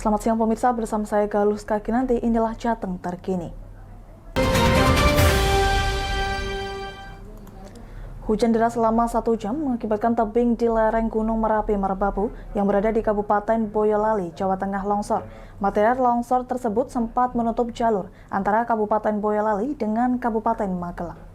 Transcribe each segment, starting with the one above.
Selamat siang pemirsa, bersama saya Galus Kakinanti, inilah Jateng terkini. Hujan deras selama 1 jam mengakibatkan tebing di lereng Gunung Merapi Merbabu yang berada di Kabupaten Boyolali, Jawa Tengah longsor. Material longsor tersebut sempat menutup jalur antara Kabupaten Boyolali dengan Kabupaten Magelang.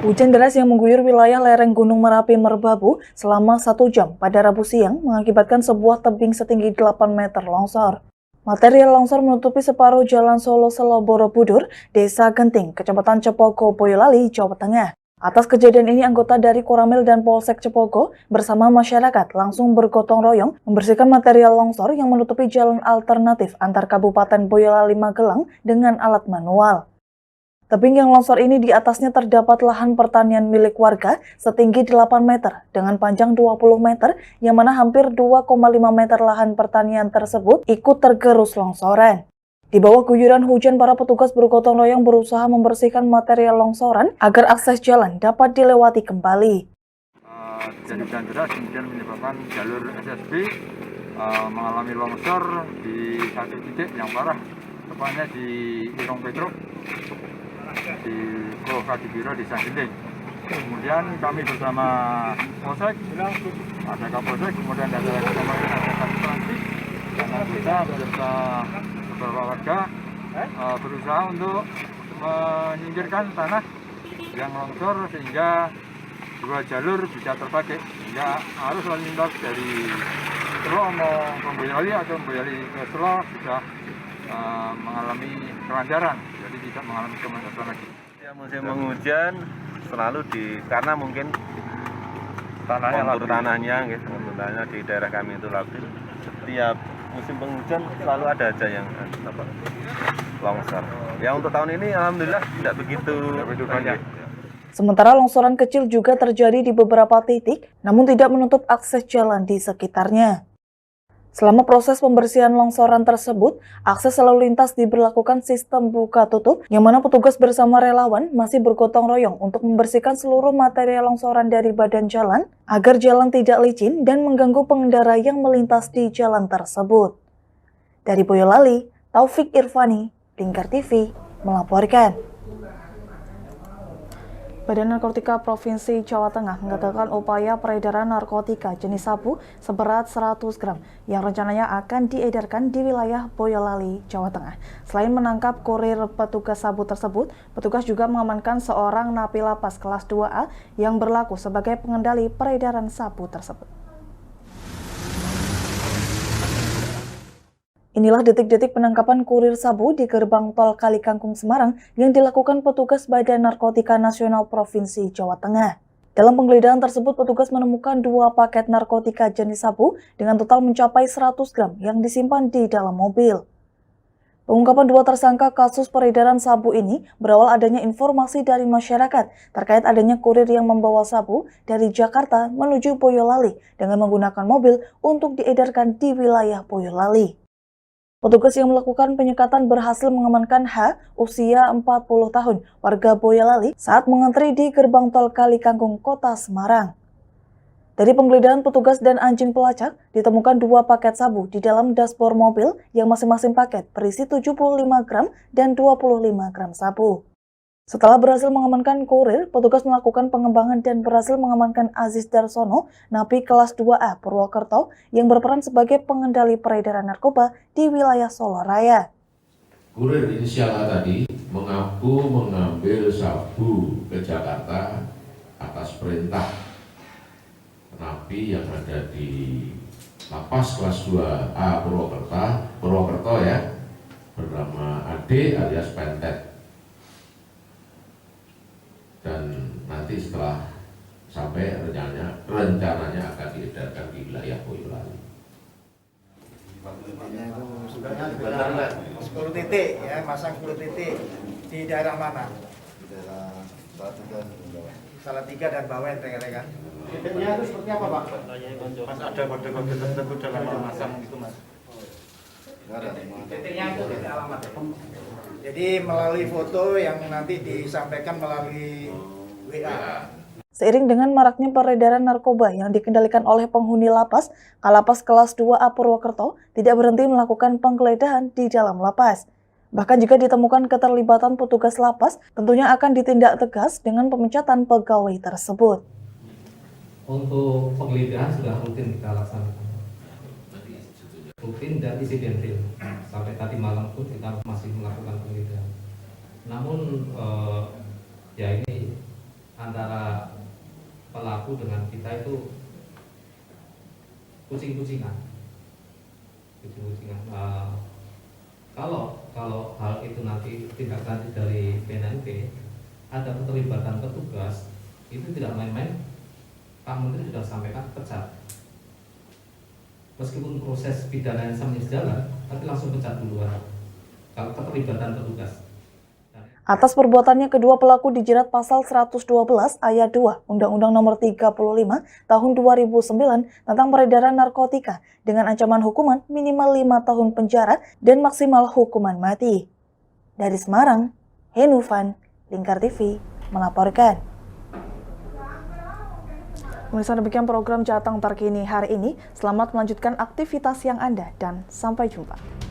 Hujan deras yang mengguyur wilayah lereng Gunung Merapi Merbabu selama 1 jam pada Rabu siang mengakibatkan sebuah tebing setinggi 8 meter longsor. Material longsor menutupi separuh Jalan Solo-Selo Borobudur, Desa Genting, Kecamatan Cepogo, Boyolali, Jawa Tengah. Atas kejadian ini, anggota dari Koramil dan Polsek Cepogo bersama masyarakat langsung bergotong royong membersihkan material longsor yang menutupi jalan alternatif antar Kabupaten Boyolali Magelang dengan alat manual. Tebing yang longsor ini di atasnya terdapat lahan pertanian milik warga setinggi 8 meter dengan panjang 20 meter yang mana hampir 2,5 meter lahan pertanian tersebut ikut tergerus longsoran. Di bawah guyuran hujan, para petugas bergotong royong berusaha membersihkan material longsoran agar akses jalan dapat dilewati kembali. Hujan deras kemudian menyebabkan jalur SSB mengalami longsor di satu titik yang parah, tepatnya di Irong Petruk, di Pulau Kadipiro, Desa Genting. Kemudian kami bersama Polsek, ada Kapolsek, kemudian ada Kapolsek, dan kita beserta beberapa warga berusaha untuk menyingkirkan tanah yang longsor sehingga 2 jalur bisa terpakai, sehingga arus lalu lintas dari Selo mau ke Boyolali atau Boyolali ke Selo sudah mengalami kelancaran, jadi tidak mengalami kemacetan lagi. Ya, musim penghujan selalu karena mungkin tanahnya di daerah kami itu labil. Setiap musim penghujan selalu ada aja yang longsor. Ya, untuk tahun ini alhamdulillah tidak begitu banyak. Sementara longsoran kecil juga terjadi di beberapa titik, namun tidak menutup akses jalan di sekitarnya. Selama proses pembersihan longsoran tersebut, akses lalu lintas diberlakukan sistem buka tutup, yang mana petugas bersama relawan masih bergotong royong untuk membersihkan seluruh material longsoran dari badan jalan, agar jalan tidak licin dan mengganggu pengendara yang melintas di jalan tersebut. Dari Boyolali, Taufik Irvani, Lingkar TV, melaporkan. Badan Narkotika Provinsi Jawa Tengah menggagalkan upaya peredaran narkotika jenis sabu seberat 100 gram yang rencananya akan diedarkan di wilayah Boyolali, Jawa Tengah. Selain menangkap kurir petugas sabu tersebut, petugas juga mengamankan seorang napi lapas kelas 2A yang berlaku sebagai pengendali peredaran sabu tersebut. Inilah detik-detik penangkapan kurir sabu di gerbang tol Kalikangkung Semarang yang dilakukan petugas Badan Narkotika Nasional Provinsi Jawa Tengah. Dalam penggeledahan tersebut, petugas menemukan 2 paket narkotika jenis sabu dengan total mencapai 100 gram yang disimpan di dalam mobil. Pengungkapan 2 tersangka kasus peredaran sabu ini berawal adanya informasi dari masyarakat terkait adanya kurir yang membawa sabu dari Jakarta menuju Boyolali dengan menggunakan mobil untuk diedarkan di wilayah Boyolali. Petugas yang melakukan penyekatan berhasil mengamankan H, usia 40 tahun, warga Boyolali, saat mengantri di gerbang tol Kalikangkung, Kota Semarang. Dari penggeledahan petugas dan anjing pelacak, ditemukan 2 paket sabu di dalam dashboard mobil yang masing-masing paket berisi 75 gram dan 25 gram sabu. Setelah berhasil mengamankan kurir, petugas melakukan pengembangan dan berhasil mengamankan Aziz Darsono, napi kelas 2A Purwokerto, yang berperan sebagai pengendali peredaran narkoba di wilayah Solo Raya. Kurir inisial A tadi mengaku mengambil sabu ke Jakarta atas perintah napi yang ada di lapas kelas 2A Purwokerto ya, bernama Ade alias Pentet. Dan nanti setelah sampai rencananya akan diedarkan di wilayah Boyolali. 10 titik ya, masang 10 titik di daerah mana? Di daerah Salatiga dan Bawen, rekan-rekan. Titiknya itu seperti apa, Pak? Mas ada kode-kode tertentu dalam memasang itu, Mas? Nggak ada. Jadi melalui foto yang nanti disampaikan melalui WA. Seiring dengan maraknya peredaran narkoba yang dikendalikan oleh penghuni lapas, Kalapas kelas 2A Purwokerto tidak berhenti melakukan penggeledahan di dalam lapas. Bahkan jika ditemukan keterlibatan petugas lapas, tentunya akan ditindak tegas dengan pemecatan pegawai tersebut. Untuk penggeledahan sudah rutin kita laksanakan. Rutin dan insidentil. Sampai tadi malam pun kita masih melakukan penggeledahan. Namun ya ini antara pelaku dengan kita itu kucing-kucingan. Kalau hal itu nanti tindak lanjut dari PNNP, ada keterlibatan petugas, itu tidak main-main. Pak Menteri sudah sampaikan pecat. Meskipun proses pidana yang sama jalan, tapi langsung pecat duluan. Kalau keterlibatan petugas. Atas perbuatannya, kedua pelaku dijerat pasal 112 ayat 2 Undang-Undang Nomor 35 Tahun 2009 tentang peredaran narkotika dengan ancaman hukuman minimal 5 tahun penjara dan maksimal hukuman mati. Dari Semarang, Henufan, Lingkar TV melaporkan. Pemirsa, demikian program Jateng terkini hari ini. Selamat melanjutkan aktivitas yang Anda dan sampai jumpa.